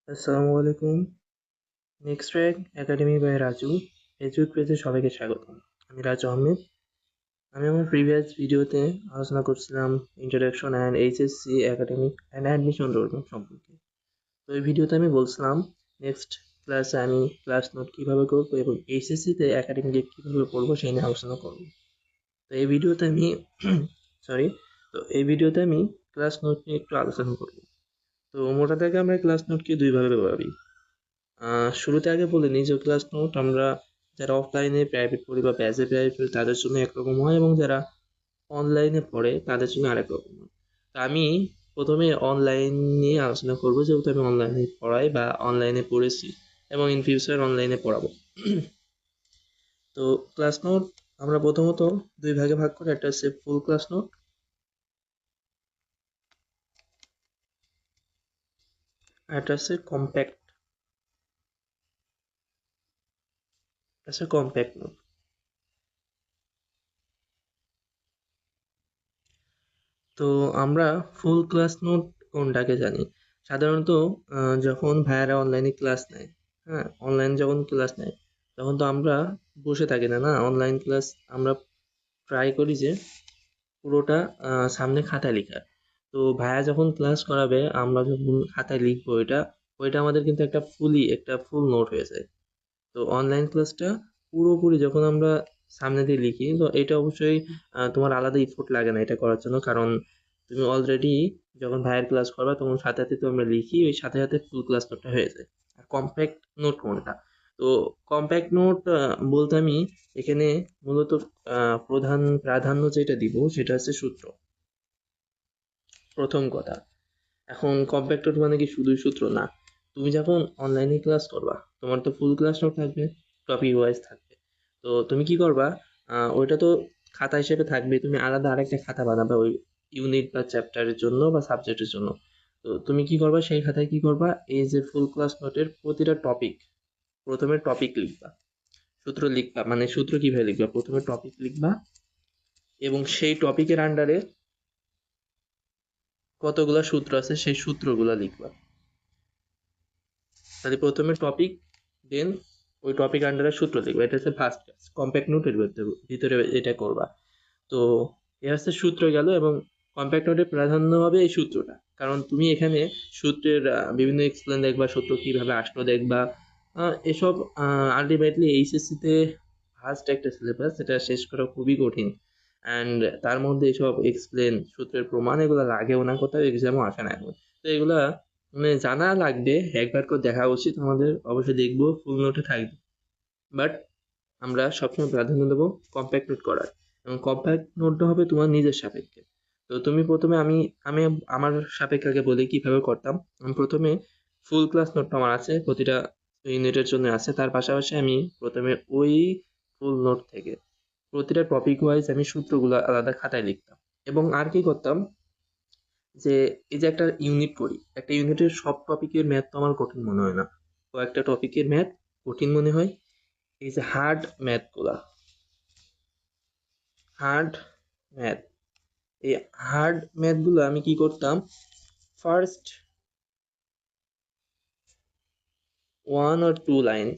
আসসালামু আলাইকুম। Next track academy by Raju Facebook পেজে সবাইকে স্বাগতম। আমি রাজু আহমেদ। আমি আমার প্রিভিয়াস ভিডিওতে আলোচনা করছিলাম introduction and HSC academic and admission roadmap সম্পর্কে। তো এই ভিডিওতে আমি বলছিলাম নেক্সট ক্লাসে আমি ক্লাস নোট কীভাবে করবো এবং এইচএসসিতে একাডেমিকে কীভাবে পড়বো সেই নিয়ে আলোচনা করবো। তো এই ভিডিওতে আমি সরি তো এই ভিডিওতে আমি ক্লাস নোট নিয়ে একটু আলোচনা করবো। তো মোটা দাগে আমরা ক্লাস নোটকে দুইভাবে পাবি। শুরুতে আগে বলে নিই যে ক্লাস নোট আমরা যারা অফলাইনে প্রাইভেট পড়ি বা ব্যাচে প্রাইভেট পড়ি তাদের জন্য একরকম হয় এবং যারা অনলাইনে পড়ে তাদের জন্য আরেক রকম হয়। তো আমি প্রথমে অনলাইন নিয়ে আলোচনা করবো, যেহেতু আমি অনলাইনে পড়াই বা অনলাইনে পড়েছি এবং ইন ফিউচার অনলাইনে পড়াবো। তো ক্লাস নোট আমরা প্রথমত দুই ভাগে ভাগ করি, একটা হচ্ছে ফুল ক্লাস নোট, আর একটা হচ্ছে কম্প্যাক্ট নোট। তো আমরা ফুল ক্লাস নোট কোনটাকে জানি? সাধারণত যখন ভাইয়ারা অনলাইনে ক্লাস নেয়, হ্যাঁ, অনলাইন যখন ক্লাস নেয় তখন তো আমরা বসে থাকি না, না? অনলাইন ক্লাস আমরা ট্রাই করি যে পুরোটা সামনে খাতায় লেখার। তো ভাইয়া যখন ক্লাস করাবে আমরা যখন খাতায় লিখবো ওইটা আমাদের কিন্তু একটা ফুল নোট হয়ে যায়। তো অনলাইন ক্লাসটা পুরোপুরি যখন আমরা সামনে দিয়ে লিখি, তো এটা অবশ্যই তোমার আলাদা ইফোর্ট লাগে না এটা করার জন্য, কারণ তুমি অলরেডি যখন ভাইয়ের ক্লাস করবা তখন সাথে সাথে তো আমরা লিখি, ওই সাথে সাথে ফুল ক্লাস নোটটা হয়ে যায়। আর কম্প্যাক্ট নোট কোনটা? তো কম্প্যাক্ট নোট বলতে আমি এখানে মূলত প্রধান প্রাধান্য যেটা দিব সেটা হচ্ছে সূত্র। প্রথম কথা, এখন কম্প্যাক্ট নোট মানে কি শুধুই সূত্র? না, তুমি যখন অনলাইনে ক্লাস করবা তোমার তো ফুল ক্লাস নোট থাকবে, টপিক ওয়াইজ থাকবে। তো তুমি কি করবা, ওইটা তো খাতা হিসেবে থাকবে, তুমি আলাদা আরেকটা খাতা বানাবা ওই ইউনিট বা চ্যাপ্টারের জন্য বা সাবজেক্টের জন্য। তো তুমি কি করবা, সেই খাতায় কি করবা, এই যে ফুল ক্লাস নোটের প্রতিটা টপিক, প্রথমে টপিক লিখবা, সূত্র লিখবা। মানে সূত্র কিভাবে লিখবা, প্রথমে টপিক লিখবা এবং সেই টপিকের আন্ডারে কতগুলা সূত্র আছে সেই সূত্রগুলা লিখবা। তাহলে প্রথমে টপিক, দেন ওই টপিক আন্ডারে সূত্র লিখবা। এটা হচ্ছে ফার্স্ট কাজ, কম্প্যাক্ট নোটের ভিতরে এটা করবা। তো এ হচ্ছে সূত্র গেল, এবং কম্প্যাক্ট নোটের প্রাধান্য হবে এই সূত্রটা, কারণ তুমি এখানে সূত্রের বিভিন্ন এক্সপ্লেন দেখবা, সূত্র কিভাবে আসলো দেখবা। এসব আলটিমেটলি এইচএসসিতে ফার্স্ট একটা সিলেবাস, এটা শেষ করা খুবই কঠিন। অ্যান্ড তার মধ্যে এসব এক্সপ্লেন, সূত্রের প্রমাণ এগুলো লাগেও না, কোথাও এক্সামও আসে না এখন। তো এগুলা মানে জানা লাগবে, একবার করে দেখা উচিত আমাদের, অবশ্যই দেখবো, ফুল নোটে থাকবে। বাট আমরা সবসময় প্রাধান্য দেবো কম্প্যাক্ট নোট করার, এবং কম্প্যাক্ট নোটটা হবে তোমার নিজের সাপেক্ষে। তো তুমি প্রথমে আমি আমি আমার সাপেক্ষে আগে বলি কিভাবে করতাম। আমি প্রথমে ফুল ক্লাস নোটটা আমার আছে, প্রতিটা ইউনিটের জন্য আছে। তার পাশাপাশি আমি প্রথমে ওই ফুল নোট থেকে প্রতিটা টপিক ওয়াইজ আমি সূত্রগুলো আলাদা খাতায় লিখতাম। এবং আর কি করতাম, যে এই যে একটা ইউনিট করি, একটা ইউনিটের সব টপিকের ম্যাথ তো আমার কঠিন মনে হয় না, কয়েকটা টপিকের ম্যাথ কঠিন মনে হয়। এই যে হার্ড ম্যাথ, এই হার্ড ম্যাথগুলো আমি কি করতাম, ফার্স্ট 1 or 2 লাইন,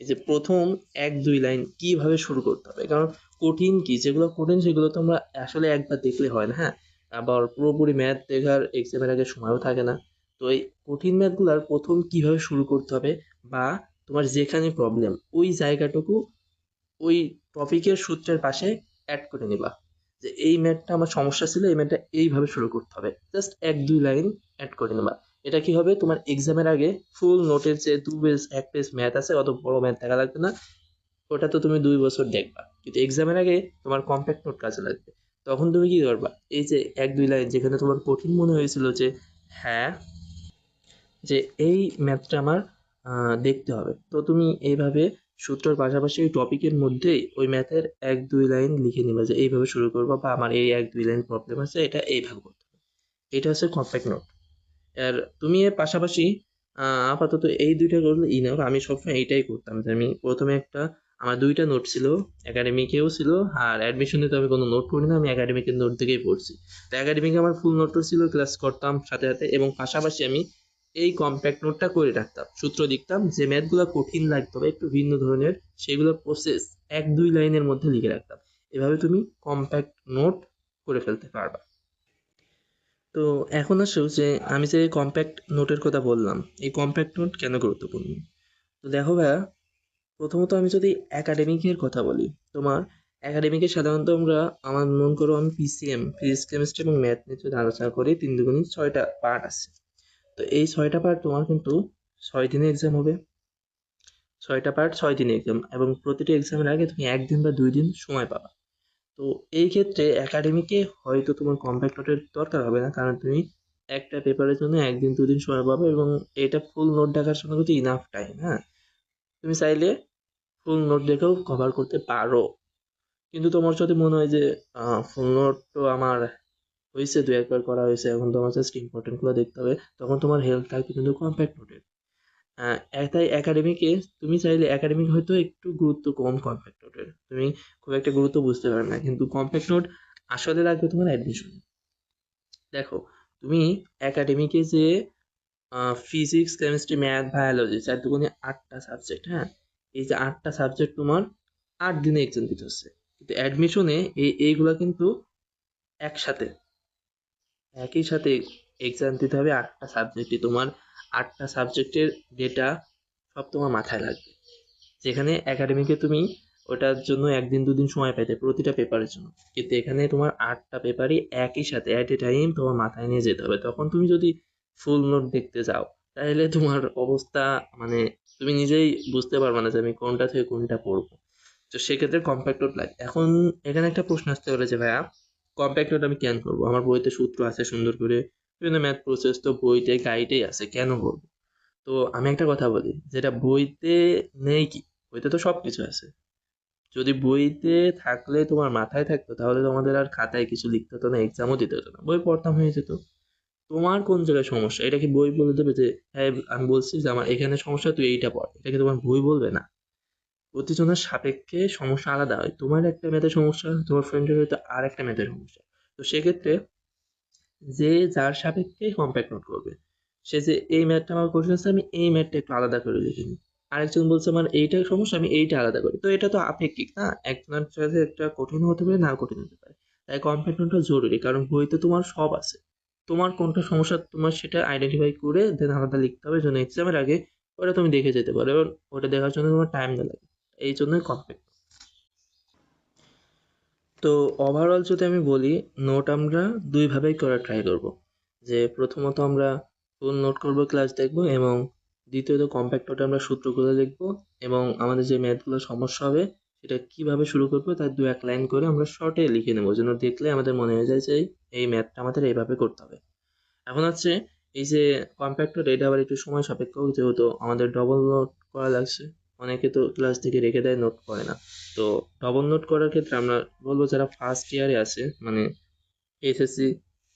এই যে প্রথম 1-2 লাইন কিভাবে শুরু করতে হবে, কারণ কঠিন কি, যেগুলো কঠিন সেগুলো তো আমরা আসলে একবার দেখলে হয় না, হ্যাঁ। আবার পুরোপুরি ম্যাথ দেখার এক্সামের আগে সময়ও থাকে না। তো এই কঠিন ম্যাথগুলার প্রথম কিভাবে শুরু করতে হবে, বা তোমার যেখানে প্রবলেম ওই জায়গাটুকু ওই টপিকের সূত্রের পাশে অ্যাড করে নিবা, যে এই ম্যাথটা আমার সমস্যা ছিল, এই ম্যাথটা এইভাবে শুরু করতে হবে, জাস্ট 1-2 লাইন অ্যাড করে নেবা। এটা কি হবে, তোমার এক্সামের আগে ফুল নোটের যে 2 পেজ 1 পেজ ম্যাথ আছে, অত বড় ম্যাথ দেখা লাগবে না, ওটা তো তুমি 2 বছর দেখবা, কিন্তু এক্সামের আগে তোমার কম্প্যাক্ট নোট কাজে লাগবে। তখন তুমি কি করবা, এই যে 1-2 লাইন যেখানে তোমার কঠিন মনে হয়েছিল, যে হ্যাঁ, যে এই ম্যাথটা আমার দেখতে হবে, তো তুমি এইভাবে সূত্রের পাশাপাশি ওই টপিকের মধ্যেই ওই ম্যাথের 1-2 লাইন লিখে নিবা, যে এইভাবে শুরু করবা, বা আমার এই 1-2 লাইন প্রবলেম আছে, এটা এইভাবে করতে হবে। এটা হচ্ছে কম্প্যাক্ট নোট। আর তুমি এর পাশাপাশি আপাতত এই দুইটা করলে ইনাফ। আমি সবসময় এইটাই করতাম, যে আমি প্রথমে আমার দুইটা নোট ছিল, একাডেমিকেও ছিল, আর অ্যাডমিশনে তো আমি কোনো নোট করি না, আমি একাডেমিকের নোট থেকেই পড়ছি। তো একাডেমিকে আমার ফুল নোটও ছিল, ক্লাস করতাম সাথে সাথে, এবং পাশাপাশি আমি এই কম্প্যাক্ট নোটটা করে রাখতাম, সূত্র লিখতাম, যে ম্যাথগুলো কঠিন লাগতো বা একটু ভিন্ন ধরনের সেগুলো প্রসেস 1-2 লাইনের মধ্যে লিখে রাখতাম। এভাবে তুমি কম্প্যাক্ট নোট করে ফেলতে পারবা। তো এখন আসো যে আমি যে কম্প্যাক্ট নোটের কথা বললাম, এই কম্প্যাক্ট নোট কেন গুরুত্বপূর্ণ। তো দেখো ভাইয়া, প্রথমত আমি যদি একাডেমিকের কথা বলি, তোমার একাডেমিকে সাধারণত আমার মন করো আমি পিসিএম, ফিজিক্স কেমিস্ট্রি এবং ম্যাথ নিয়ে যদি আলোচনা করি, 3 দুগুণে 6টা পার্ট আছে। তো এই 6টা পার্ট তোমার কিন্তু 6 দিনে এক্সাম হবে। 6টা পার্ট 6 দিনে এক্সাম, এবং প্রতিটি এক্সামের আগে তুমি 1 দিন বা 2 দিন সময় পাবা। তো এই ক্ষেত্রে একাডেমিকে হয়তো তোমার কম্প্যাক্ট নোটের দরকার হবে না, কারণ তুমি একটা পেপারের জন্য 1 দিন 2 দিন সময় পাবে, এবং এটা ফুল নোট দেখার জন্য কিন্তু ইনাফ টাইম। হ্যাঁ, তুমি চাইলে ফুল নোট দেখেও কভার করতে পারো। কিন্তু তোমার যদি মনে হয় যে ফুল নোট তো আমার হয়েছে, 2-1 বার করা হয়েছে, এখন তোমার জাস্ট ইম্পর্টেন্ট গুলো দেখতে হবে, তখন তোমার হেল্প থাকবে কিন্তু কম্প্যাক্ট নোটের। তাই একাডেমিকে তুমি চাইলে, একাডেমিক হয়তো একটু গুরুত্ব কম কম্প্যাক্ট নোটের, তুমি খুব একটা গুরুত্ব বুঝতে পারবে না, কিন্তু কম্প্যাক্ট নোট আসলে লাগবে তোমার অ্যাডমিশন। দেখো, তুমি একাডেমিকে যে ফিজিক্স কেমিস্ট্রি ম্যাথ বায়োলজি 4 দুগুণে 8টা সাবজেক্ট, হ্যাঁ, এই যে 8টা সাবজেক্ট তোমার 8 দিনে এক্সাম দিতে হচ্ছে, কিন্তু অ্যাডমিশনে এইগুলা কিন্তু একসাথে, একই সাথে এক্সাম দিতে হবে 8টা সাবজেক্টই। তোমার 8টা সাবজেক্টের ডেটা সব তোমার মাথায় লাগবে, যেখানে একাডেমিকে তুমি ওটার জন্য 1 দিন 2 দিন সময় পাইতে প্রতিটা পেপারের জন্য, কিন্তু এখানে তোমার 8টা পেপারই একই সাথে অ্যাট এ টাইম তোমার মাথায় নিয়ে যেতে হবে। তখন তুমি যদি ফুল নোট দেখতে যাও, তাহলে তোমার অবস্থা, মানে তুমি নিজেই বুঝতে পারবে না যে আমি কোনটা থেকে কোনটা পড়বো। তো সেক্ষেত্রে কম্প্যাক্ট নোট লাগে। এখন এখানে একটা প্রশ্ন আসতে পারে যে ভাইয়া, কম্প্যাক্ট নোট আমি কেন করবো, আমার বইতে সূত্র আছে সুন্দর করে, বিভিন্ন ম্যাথ প্রসেস তো বইতে গাইডেই আছে, কেন করবো। তো আমি একটা কথা বলি, যেটা বইতে নেই কি, বইতে তো সবকিছু আছে। যদি বইতে থাকলে তোমার মাথায় থাকতো, তাহলে তোমাদের আর খাতায় কিছু লিখতে হতো না, এক্সামও দিতে হতো না, বই পড়তাম হয়ে যেত। তোমার কোন জায়গায় সমস্যা, এটা কি বই বলে দেবে যে হ্যাঁ আমি বলছি যে আমার এখানে সমস্যা, তুই এইটা পড়, এটা কি তোমার বই বলবে? না। প্রতিজনের সাপেক্ষে সমস্যা আলাদা হয়, তোমার একটা ম্যাথের সমস্যা, তোমার ফ্রেন্ডের হয়তো আর একটা ম্যাথের সমস্যা। তো সেক্ষেত্রে যে যার সাপেক্ষে কম্পেয়ার নোট করবে, সে যে এই ম্যাথটা আমার কঠিন আছে, আমি এই ম্যাথটা একটু আলাদা করে লিখে নিই। আরেকজন বলছে আমার এইটা সমস্যা, আমি এইটা আলাদা করি। তো এটা তো আপেক্ষিক না, একজনের সাথে একটা কঠিন হতে পারে, না কঠিন হতে পারে। তাই কম্পেয়ার নোটটা জরুরি, কারণ বইতে তোমার সব আছে। তোমার কোনটা সমস্যা তোমার সেটা আইডেন্টিফাই করে দেন আলাদা লিখতে হবে, যেন এক্সামের আগে ওটা তুমি দেখে যেতে পারো, এবং ওটা দেখার জন্য তোমার টাইম না লাগে। এই জন্যই কম্পেয়ার। তো ওভারঅল যদি আমি বলি, নোট আমরা দুইভাবেই করার ট্রাই করব। যে প্রথমত আমরা ফুল নোট করব, ক্লাস দেখব, এবং দ্বিতীয়ত কম্প্যাক্ট নোটে আমরা সূত্রগুলো লিখব, এবং আমাদের যে ম্যাথগুলো সমস্যা হবে সেটা কিভাবে শুরু করবো তার 2-1 লাইন করে আমরা শর্টে লিখে নেবো, যেন দেখলে আমাদের মনে হয়ে যায় যে এই ম্যাথটা আমাদের এইভাবে করতে হবে। এখন হচ্ছে এই যে কম্প্যাক্টর, এটা আবার একটু সময় সাপেক্ষ, যেহেতু আমাদের ডবল নোট করা লাগছে। অনেকে তো ক্লাস থেকে রেখে দেয়, নোট করে না। তো ডবল নোট করার ক্ষেত্রে আমরা বলবো, যারা ফার্স্ট ইয়ারে আছে, মানে এসএসসি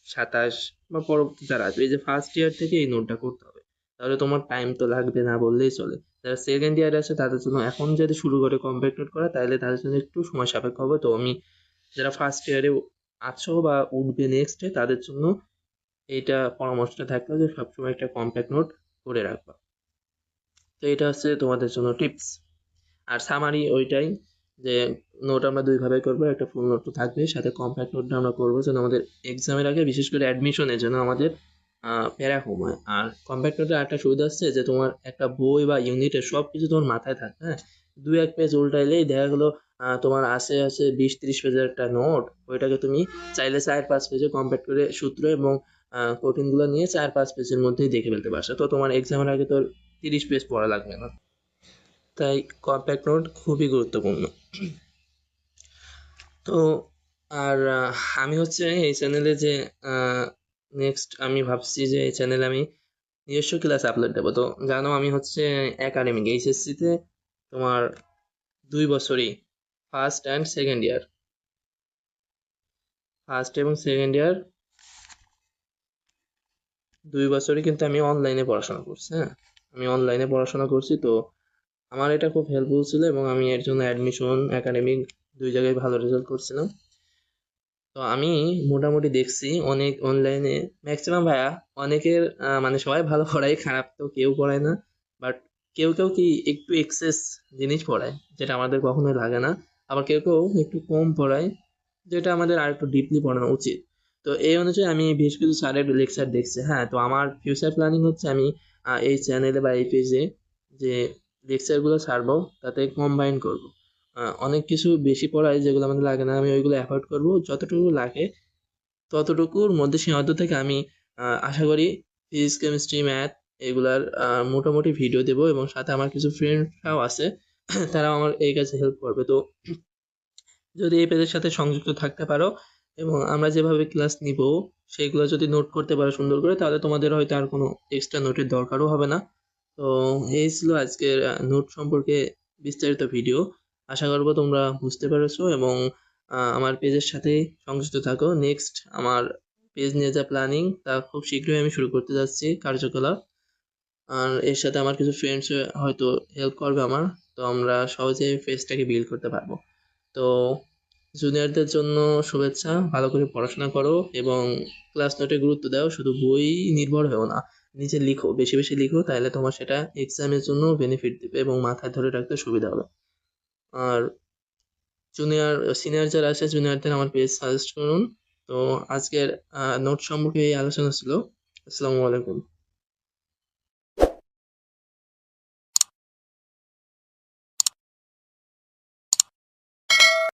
27 বা পরবর্তী যারা আসবে, এই যে ফার্স্ট ইয়ার থেকে এই নোটটা করতে হবে, তাহলে তোমার টাইম তো লাগবে না বললেই চলে। যারা সেকেন্ড ইয়ারে আছে তাদের জন্য এখন যদি শুরু করে কম্প্যাক্ট নোট করা, তাহলে তাদের জন্য একটু সময় সাপেক্ষ হবে। তো আমি, যারা ফার্স্ট ইয়ারে আছো বা উঠবে নেক্সটে, তাদের জন্য এইটা পরামর্শটা থাকলো যে সবসময় একটা কম্প্যাক্ট নোট করে রাখবা। তো এটা হচ্ছে তোমাদের জন্য টিপস। আর সামারি ওইটাই, যে নোট আমরা দুইভাবে করবো, একটা ফুল নোট তো থাকবে, সাথে কম্প্যাক্ট নোটটা আমরা করবো যেন আমাদের এক্সামের আগে, বিশেষ করে অ্যাডমিশনের জন্য আমাদের প্যারা কম হয়। আর কম্প্যাক্ট নোটের একটা সুবিধা হচ্ছে যে তোমার একটা বই বা ইউনিটের সব কিছু তোমার মাথায় থাকে। হ্যাঁ, 2-1 পেজ উল্টাইলেই দেখা গেলো তোমার আছে আছে 20-30 পেজের একটা নোট, ওইটাকে তুমি চাইলে 4-5 পেজে কম্প্যাক্ট করে সূত্র এবং কঠিনগুলো নিয়ে 4-5 পেজের মধ্যেই দেখে ফেলতে পারছো, তো তোমার এক্সামের আগে তো 30 পেজ পড়া লাগবে না। তাই কম্প্যাক্ট নোট খুবই গুরুত্বপূর্ণ। তো আর আমি হচ্ছে এই চ্যানেলে যে নেক্সট আমি ভাবছি যে এই চ্যানেলে আমি নিজস্ব ক্লাস আপলোড দেবো। তো জানো আমি হচ্ছে একাডেমিক এইচএসসি তে তোমার 2 বছরই, first and second year, first এবং সেকেন্ড ইয়ার 2 বছরই কিন্তু আমি অনলাইনে পড়াশোনা করছি। হ্যাঁ, আমি অনলাইনে পড়াশোনা করছি, তো আমার এটা খুব হেল্পফুল ছিল, এবং আমি এর জন্য অ্যাডমিশন, একাডেমিক 2 জায়গায় ভালো রেজাল্ট করছিলাম। তো আমি মোটামুটি দেখছি অনেক অনলাইনে ম্যাক্সিমাম ভাইয়া অনেকের মানে সবাই ভালো পড়ায়, খারাপ তো কেউ পড়ায় না। বাট কেউ কেউ কি একটু এক্সেস জিনিস পড়ায় যেটা আমাদের কখনোই লাগে না। আবার কেউ কেউ একটু কম পড়ায় যেটা আমাদের আর একটু ডিপলি পড়ানো উচিত। তো এই অনুযায়ী আমি বেশ কিছু স্যারের লেকচার দেখছি। হ্যাঁ, তো আমার ফিউচার প্ল্যানিং হচ্ছে আমি এই চ্যানেলে বা এই পেজে যে লেকচারগুলো ছাড়বো তাতে কম্বাইন করব। অনেক কিছু বেশি পড়ায় যেগুলো আমাদের লাগে না, আমি ওইগুলো অ্যাভয়েড করব। যতটুকু লাগে ততটুকুর মধ্যে সীমাবদ্ধ থেকে আমি আশা করি ফিজিক্স, কেমিস্ট্রি, ম্যাথ এগুলার মোটামুটি ভিডিও দেবো, এবং সাথে আমার কিছু ফ্রেন্ডরাও আছে তারাও আমার এই কাজে হেল্প করবে। তো যদি এই পেজের সাথে সংযুক্ত থাকতে পারো এবং আমরা যেভাবে ক্লাস নিব সেইগুলো যদি নোট করতে পারো সুন্দর করে, তাহলে তোমাদের হয়তো আর কোনো এক্সট্রা নোটের দরকারও হবে না। তো এই ছিল আজকের নোট সম্পর্কে বিস্তারিত ভিডিও। আশা করবো তোমরা বুঝতে পেরেছো এবং আমার পেজের সাথে সংযুক্ত থাকো। নেক্সট আমার পেজ নিয়ে যা প্ল্যানিং তা খুব শীঘ্রই আমি শুরু করতে যাচ্ছি কার্যকলাপ। আর এর সাথে আমার কিছু ফ্রেন্ডস হয়তো হেল্প করবে আমার। তো আমরা সহজে পেজটাকে বিল্ড করতে পারবো। তো জুনিয়রদের জন্য শুভেচ্ছা, ভালো করে পড়াশোনা করো এবং ক্লাস নোটে গুরুত্ব দাও, শুধু বই নির্ভর হও না, নিজে লিখো, বেশি বেশি লিখো, তাহলে তোমার সেটা এক্সামের জন্য বেনিফিট দিবে এবং মাথায় ধরে রাখতে সুবিধা হবে। আর জুনিয়র সিনিয়র যারা আছে জুনিয়রদের আমার পেজ সাজেস্ট করুন। তো আজকের নোট সম্পর্কে এই আলোচনা ছিল। আসসালামু আলাইকুম।